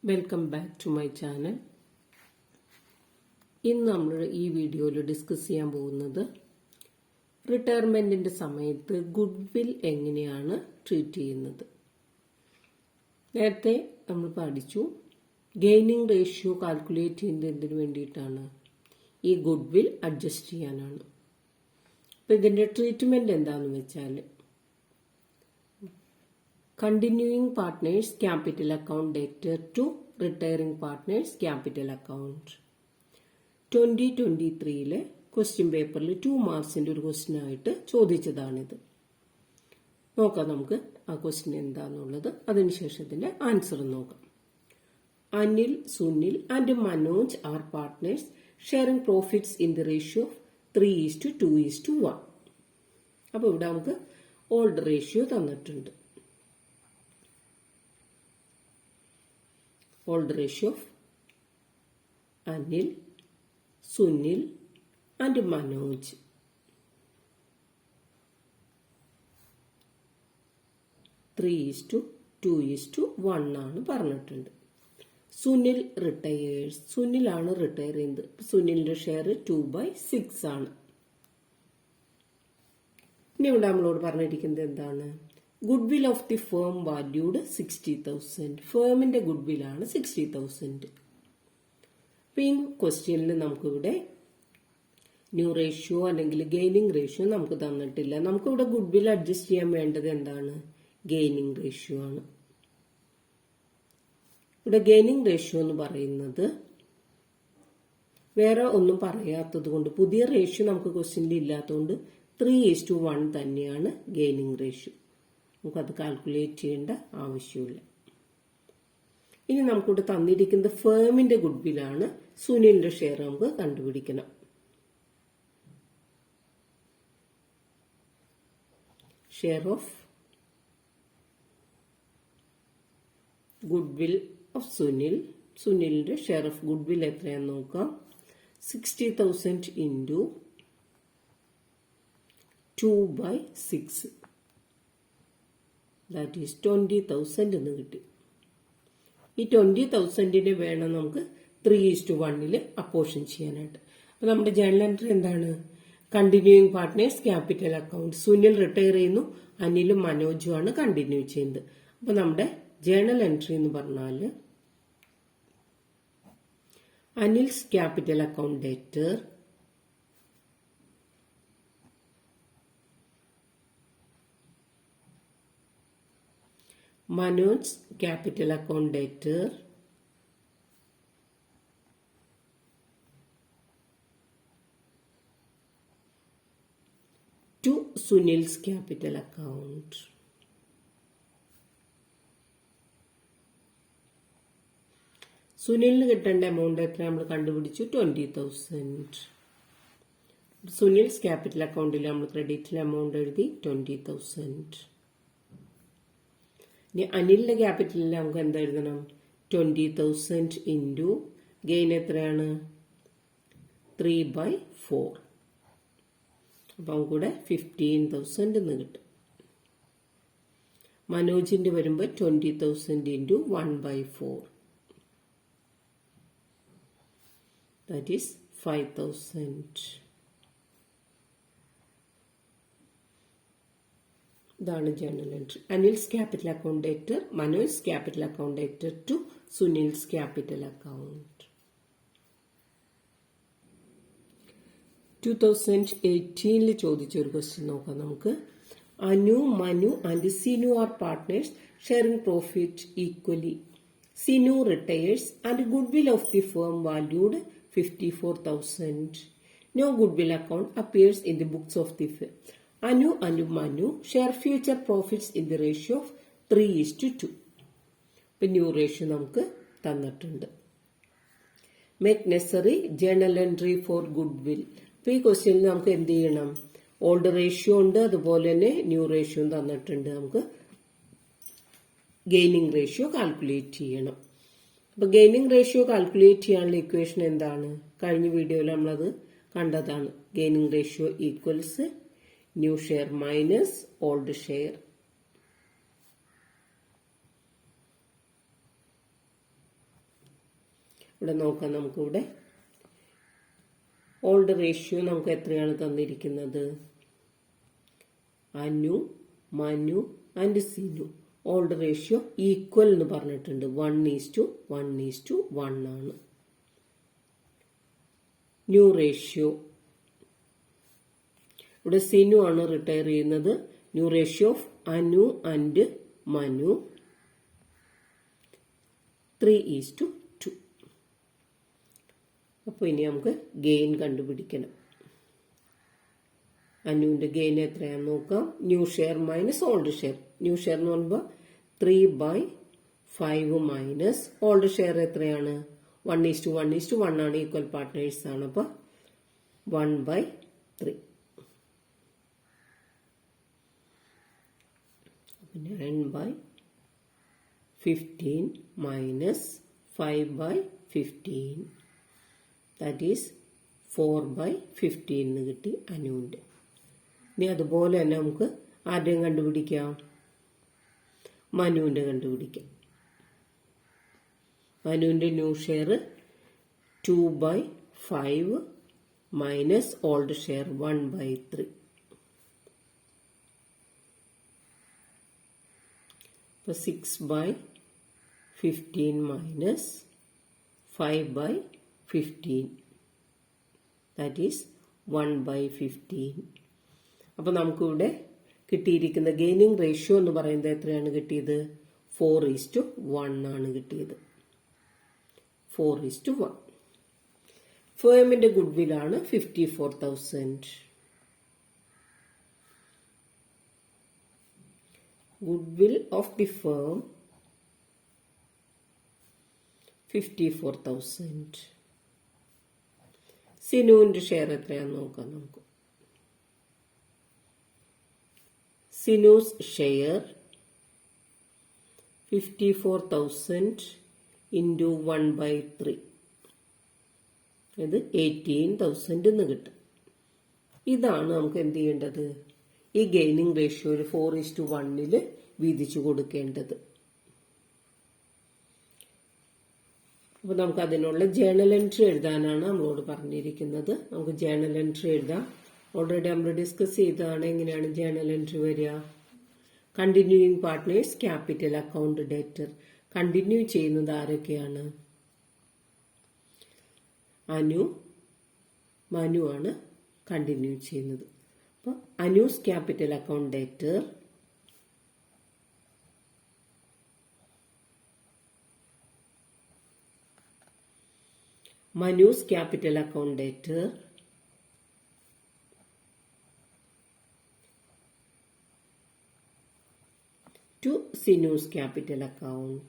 Welcome back to my channel. ഇന്ന് നമ്മൾ ഈ വീഡിയോയിൽ ഡിസ്കസ് ചെയ്യാൻ പോകുന്നത് റിട്ടയർമെന്റിന്റെ സമയത്ത് ഗുഡ് വിൽ എങ്ങനെയാണ് ട്രീറ്റ് ചെയ്യുന്നത്. നേരത്തെ നമ്മൾ പഠിച്ചു ഗെയിനിങ് റേഷ്യോ കാൽക്കുലേറ്റ് ചെയ്യുന്നതിന് വേണ്ടിയിട്ടാണ്, ഈ ഗുഡ് വിൽ അഡ്ജസ്റ്റ് ചെയ്യാനാണ്. അപ്പം ഇതിന്റെ ട്രീറ്റ്മെന്റ് എന്താണെന്ന് വെച്ചാൽ continuing partners capital account debtor to retiring partners capital account. 2023 question പേപ്പറിൽ 2 മാർക്സിന്റെ ഒരു ക്വസ്റ്റ്യൻ ആയിട്ട് ചോദിച്ചതാണിത്. നോക്കാം നമുക്ക് ആ ക്വസ്റ്റ്യൻ എന്താണെന്നുള്ളത്, അതിനുശേഷം ഇതിന്റെ ആൻസർ നോക്കാം. Anil, Sunil and Manoj are partners sharing profits in the ratio of 3:2:1. അപ്പോൾ ഇവിടെ നമുക്ക് ഓൾഡ് റേഷ്യോ തന്നിട്ടുണ്ട്. Old ratio of Anil, Sunil and Manoj. 3:2:1 ആണ് പറഞ്ഞിട്ടുണ്ട്. സുനിൽ റിട്ടയേഴ്സ്, സുനിലാണ് റിട്ടയർ ചെയ്യുന്നത്. സുനിലിന്റെ ഷെയർ 2/6 ആണ്. ഇനി ഇവിടെ നമ്മളോട് പറഞ്ഞിരിക്കുന്നത് എന്താണ്? Goodwill of the firm valued 60,000. ഫേമിന്റെ ഗുഡ് വില്ലാണ് 60,000. അപ്പൊ ഈ ക്വസ്റ്റ്യനിൽ നമുക്കിവിടെ ന്യൂ റേഷ്യോ അല്ലെങ്കിൽ ഗെയിനിങ് റേഷ്യോ നമുക്ക് തന്നിട്ടില്ല. നമുക്കിവിടെ ഗുഡ് വിൽ അഡ്ജസ്റ്റ് ചെയ്യാൻ വേണ്ടത് എന്താണ്? ഗെയിനിങ് റേഷ്യോ ആണ്. ഇവിടെ ഗെയിനിങ് റേഷ്യോ എന്ന് പറയുന്നത് വേറെ ഒന്നും പറയാത്തത് കൊണ്ട്, പുതിയ റേഷ്യോ നമുക്ക് ക്വസ്റ്റ്യനിൽ ഇല്ലാത്തതുകൊണ്ട് 3:1 തന്നെയാണ് ഗെയിനിങ് റേഷ്യോ. നമുക്കത് കാൽക്കുലേറ്റ് ചെയ്യേണ്ട ആവശ്യമില്ല. ഇനി നമുക്കിവിടെ തന്നിരിക്കുന്നത് ഫേമിന്റെ ഗുഡ് വില്ലാണ്. സുനിലിന്റെ ഷെയർ നമുക്ക് കണ്ടുപിടിക്കണം. Share of goodwill of Sunil. സുനിലിന്റെ ഷെയർ ഓഫ് ഗുഡ് വിൽ എത്രയാന്ന് നോക്കാം. 60,000 ഇൻറ്റു 2/6, ദാറ്റ് ഈസ് 20,000 എന്ന് കിട്ടി. ഈ 20,000 വേണം നമുക്ക് 3:1 അപ്പോർഷൻ ചെയ്യാനായിട്ട്. അപ്പൊ നമ്മുടെ ജേണൽ എൻട്രി എന്താണ്? Continuing partners capital account. Sunil retire ചെയ്യുന്നു, അനിലും മനോജും ആണ് കണ്ടിന്യൂ ചെയ്യുന്നത്. അപ്പൊ നമ്മുടെ ജേണൽ എൻട്രി എന്ന് പറഞ്ഞാൽ Anil's capital account debtor Manoj capital account debtor to Sunil's capital account. സുനിലിന് കിട്ടേണ്ട എമൗണ്ട് എത്ര നമ്മൾ കണ്ടുപിടിച്ചു? 20,000. സുനിൽസ് ക്യാപിറ്റൽ അക്കൗണ്ടിൽ നമ്മൾ ക്രെഡിറ്റിൽ എമൗണ്ട് എഴുതി 20,000. ഇനി അനിലിന്റെ ക്യാപിറ്റലിൽ നമുക്ക് എന്താ എഴുതണം? 20,000 ഇൻറ്റു ഗെയിൻ എത്രയാണ്? 3/4. അപ്പൊ നമുക്കിവിടെ 15,000 എന്ന് കിട്ടും. മനോജിന്റെ വരുമ്പോൾ 20,000 ഇൻറ്റു 1/4, ദാറ്റ് ഈസ് 5,000. ഇതാണ് journal entry. Anil's capital account debtor, Manoj capital account debtor to Sunil's capital account. 2018 ചോദിച്ച ഒരു ക്വസ്റ്റ്യൻ നോക്കാം നമുക്ക്. Anu, Manu and Sinu are partners sharing profit equally. Sinu retires and goodwill of the firm valued 54,000. No goodwill account appears in the books of the firm. Anu and Manu share future profits in the ratio of 3:2. ഇപ്പൊ new ratio നമുക്ക് തന്നിട്ടുണ്ട്. Make നെസറി journal entry four good will. ഇപ്പൊ ഈ ക്വസ്റ്റ്യനിൽ നമുക്ക് എന്ത് ചെയ്യണം? Old ratio ഉണ്ട്, അതുപോലെ തന്നെ ന്യൂ റേഷ്യോ തന്നിട്ടുണ്ട്. നമുക്ക് ഗെയിനിങ് റേഷ്യോ കാൽക്കുലേറ്റ് ചെയ്യണം. അപ്പൊ ഗെയിനിങ് റേഷ്യോ കാൽക്കുലേറ്റ് ചെയ്യാനുള്ള ഇക്വേഷൻ എന്താണ്? കഴിഞ്ഞ വീഡിയോയിൽ നമ്മളത് കണ്ടതാണ്. Gaining ratio equals new share minus old share ഇവിടെ നോക്കാം, നമുക്കിവിടെ ഓൾഡ് റേഷ്യോ നമുക്ക് എത്രയാണ് തന്നിരിക്കുന്നത്? Anu, Manu and Sinu old ratio equal എന്ന് പറഞ്ഞിട്ടുണ്ട്. 1:1:1 ആണ്. ന്യൂ റേഷ്യോ ഇവിടെ സിനു ആണ് റിട്ടയർ ചെയ്യുന്നത്. New ratio of Anu and Manu 3:2. അപ്പോൾ ഇനി നമുക്ക് ഗെയിൻ കണ്ടുപിടിക്കണം. അനുവിന്റെ ഗെയിൻ എത്രയാണെന്ന് നോക്കാം. New share minus old share. New share എന്ന് പറയുമ്പോൾ 3/5 മൈനസ് ഓൾഡ് ഷെയർ എത്രയാണ്? 1:1:1 ആണ്. ഈക്വൽ പാർട്ട്നേഴ്സ് ആണ്. അപ്പോൾ 1/3. 9/15 മൈനസ് 5/15 ദാറ്റ് ഈസ് 4/15 എന്ന് കിട്ടി അനുവിന്റെ. ഇനി അതുപോലെ തന്നെ നമുക്ക് ആരുടെയും കണ്ടുപിടിക്കാം? മനുവിന്റെ കണ്ടുപിടിക്കാം. മനുവിന്റെ new share 2/5 minus old share 1/3. അപ്പോൾ 6/15 മൈനസ് 5/15 ദാറ്റ് ഈസ് 1/15. അപ്പോൾ നമുക്കിവിടെ കിട്ടിയിരിക്കുന്ന ഗെയിനിങ് റേഷ്യോ എന്ന് പറയുന്നത് എത്രയാണ് കിട്ടിയത്? 4:1 ആണ് കിട്ടിയത്. 4:1. ഫേമിന്റെ ഗുഡ്വില്ലാണ് 54,000. Goodwill of the firm 54,000. സിനുവിന്റെ ഷെയർ എത്രയാണെന്ന് നോക്കാം നമുക്ക്. Sinu's share 54,000 into 1/3. ഇത് 18,000 എന്ന് കിട്ടും. ഇതാണ് നമുക്ക് എന്ത് ചെയ്യേണ്ടത്? ഈ ഗെയിനിങ് റേഷ്യോ 4:1 വീതിച്ചു കൊടുക്കേണ്ടത്. അപ്പോൾ നമുക്ക് അതിനുള്ള ജേണൽ എൻട്രി എഴുതാനാണ് നമ്മളോട് പറഞ്ഞിരിക്കുന്നത്. നമുക്ക് ജേണൽ എൻട്രി എഴുതാം. ഓൾറെഡി നമ്മൾ ഡിസ്കസ് ചെയ്തതാണ് എങ്ങനെയാണ് ജേണൽ എൻട്രി വരിക. Continuing partners capital account debtor. Continue ചെയ്യുന്നത് ആരൊക്കെയാണ്? അനു, മനു ആണ് കണ്ടിന്യൂ ചെയ്യുന്നത്. അപ്പോൾ Anu's capital account debtor Manu's capital account debtor to Sinu's capital account.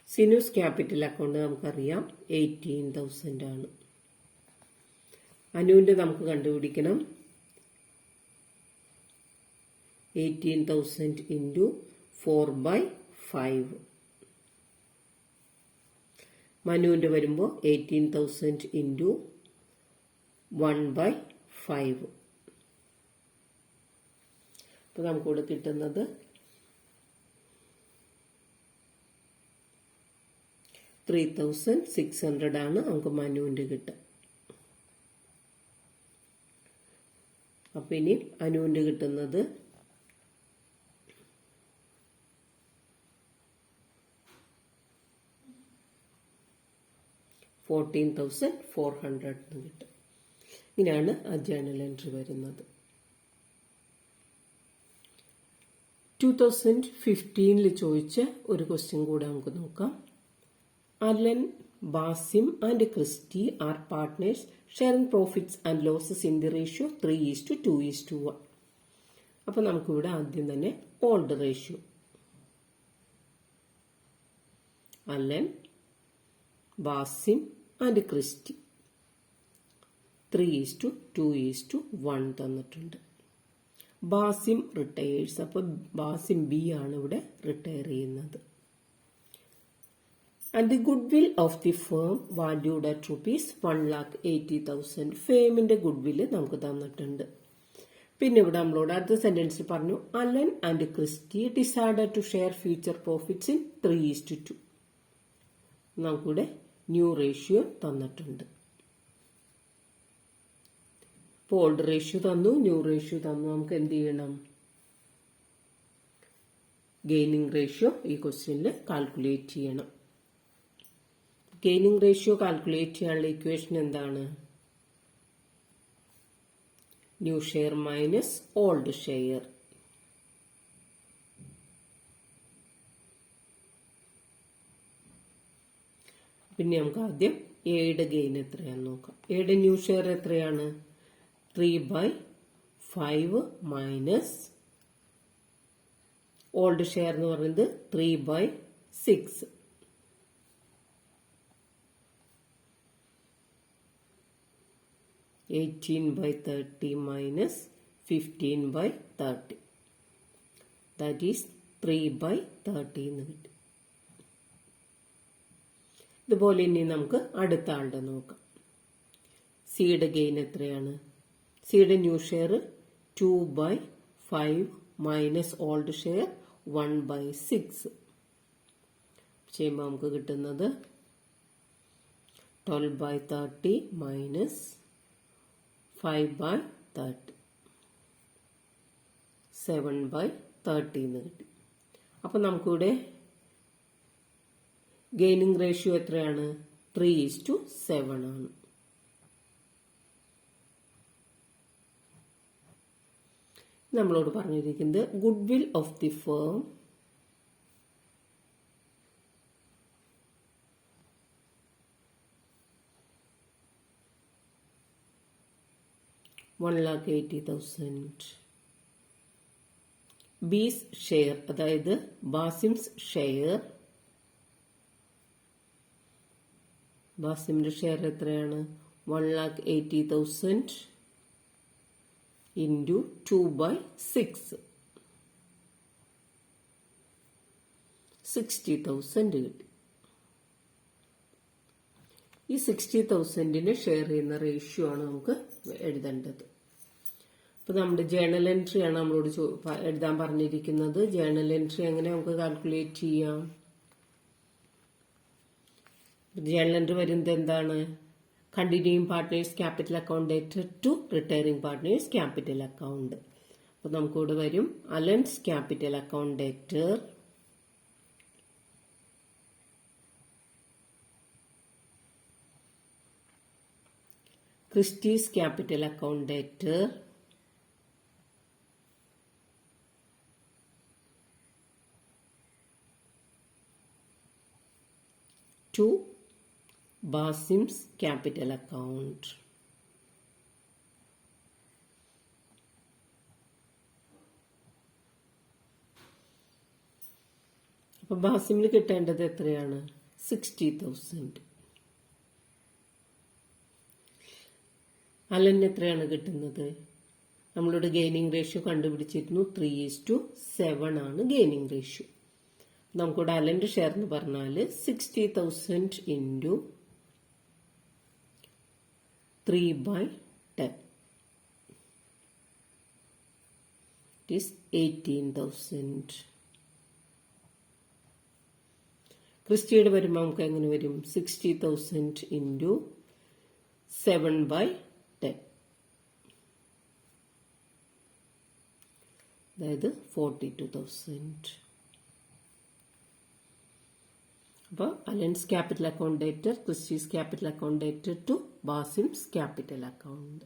Sinu's capital account നമുക്കറിയാം 18,000 ആണ്. അനുവിന്റെ നമുക്ക് കണ്ടുപിടിക്കണം. 18,000 into 4/5. മനുവിന്റെ വരുമ്പോൾ 18,000 into 1/5. അപ്പോൾ നമുക്കിവിടെ കിട്ടുന്നത് 3,600 ആണ് നമുക്ക് മനുവിന്റെ കിട്ടുക. അപ്പൊ ഇനി അനുവിന്റെ കിട്ടുന്നത് 14,400 എന്ന് കിട്ടും. ഇങ്ങനെയാണ് ആ ജേണൽ എൻട്രി വരുന്നത്. 2015 ചോദിച്ച ഒരു ക്വസ്റ്റ്യൻ കൂടെ നമുക്ക് നോക്കാം. Alan, Basim and Christy are partners sharing profits and losses in the ratio 3:2:1. അപ്പൊ നമുക്കിവിടെ ആദ്യം തന്നെ old ratio. Alan, Basim and Christy 3:2:1 തന്നിട്ടുണ്ട്. ബാസിം റിട്ടയേഴ്സ്. അപ്പോൾ ബാസിം ബി ആണ് ഇവിടെ റിട്ടയർ ചെയ്യുന്നത്. And the goodwill of the firm valued at ₹1,80,000. ഫേമിന്റെ ഗുഡ്വിൽ നമുക്ക് തന്നിട്ടുണ്ട്. പിന്നെ ഇവിടെ നമ്മളോട് അടുത്ത സെന്റൻസിൽ പറഞ്ഞു Alan and Christy decided to share future profits in 3:2. നമുക്കിവിടെ ന്യൂ റേഷ്യോ തന്നിട്ടുണ്ട്. ഇപ്പോൾ ഓൾഡ് റേഷ്യോ തന്നു, ന്യൂ റേഷ്യോ തന്നു. നമുക്ക് എന്ത് ചെയ്യണം? ഗെയിനിങ് റേഷ്യോ ഈ ക്വസ്റ്റ്യനിൽ കാൽക്കുലേറ്റ് ചെയ്യണം. ഗെയിനിങ് റേഷ്യോ കാൽക്കുലേറ്റ് ചെയ്യാനുള്ള ഇക്വേഷൻ എന്താണ്? New share minus old share. പിന്നെ നമുക്ക് ആദ്യം എയുടെ ഗെയിൻ എത്രയാണെന്ന് നോക്കാം. എയുടെ ന്യൂ ഷെയർ എത്രയാണ്? 3/5 മൈനസ് ഓൾഡ് ഷെയർ എന്ന് പറയുന്നത് 3/6. (18/30 minus 15/30). That is 3/30 എന്ന് കിട്ടി. ഇതുപോലെ ഇനി നമുക്ക് അടുത്ത ആളുടെ നോക്കാം. സിയുടെ ഗെയിൻ എത്രയാണ്? സിയുടെ new share 2/5 minus old share 1/6 ചെയ്യുമ്പോൾ നമുക്ക് കിട്ടുന്നത് 12/30 മൈനസ് 5/30 7/30 എന്ന് കിട്ടി. അപ്പൊ നമുക്കിവിടെ ഗെയിനിങ് റേഷ്യോ എത്രയാണ്? 3:7 ആണ്. നമ്മളോട് പറഞ്ഞിരിക്കുന്നത് goodwill of the firm $1,80,000. B's share, അതായത് ബാസിംസ് ഷെയർ, ബാസിമിന്റെ ഷെയർ എത്രയാണ്? 1,80,000 into 2/6 60,000 കിട്ടി. ഈ 60,000 ഷെയർ ചെയ്യുന്ന റേഷ്യോ ആണ് നമുക്ക് എഴുതേണ്ടത്. അപ്പൊ നമ്മുടെ ജേണൽ എൻട്രി ആണ് നമ്മളോട് എഴുതാൻ പറഞ്ഞിരിക്കുന്നത്. ജേണൽ എൻട്രി എങ്ങനെ നമുക്ക് കാൽക്കുലേറ്റ് ചെയ്യാം? ജേണൽ എൻട്രി വരുന്നത് എന്താണ്? Continuing partners capital account dated to retiring partners capital account. അപ്പൊ നമുക്കിവിടെ വരും Allen's capital account debtor Christy's capital account debtor to Basim's capital account. അപ്പൊ ബാസിമിന് കിട്ടേണ്ടത് എത്രയാണ്? 60,000. അലന് എത്രയാണ് കിട്ടുന്നത്? നമ്മളോട് ഗെയിനിങ് റേഷ്യോ കണ്ടുപിടിച്ചിരുന്നു. 3:7 ആണ് ഗെയിനിങ് റേഷ്യോ. നമുക്കിവിടെ അലന്റെ ഷെയർ എന്ന് പറഞ്ഞാൽ 60,000 into 3/10 is 18,000. ക്രിസ്റ്റിയുടെ വരുമ്പോൾ നമുക്ക് എങ്ങനെ വരും? 60,000 into 7/10, അതായത് 42,000. അപ്പോൾ Alan's capital account debtor, Christy's capital account debtor to Basim's capital account.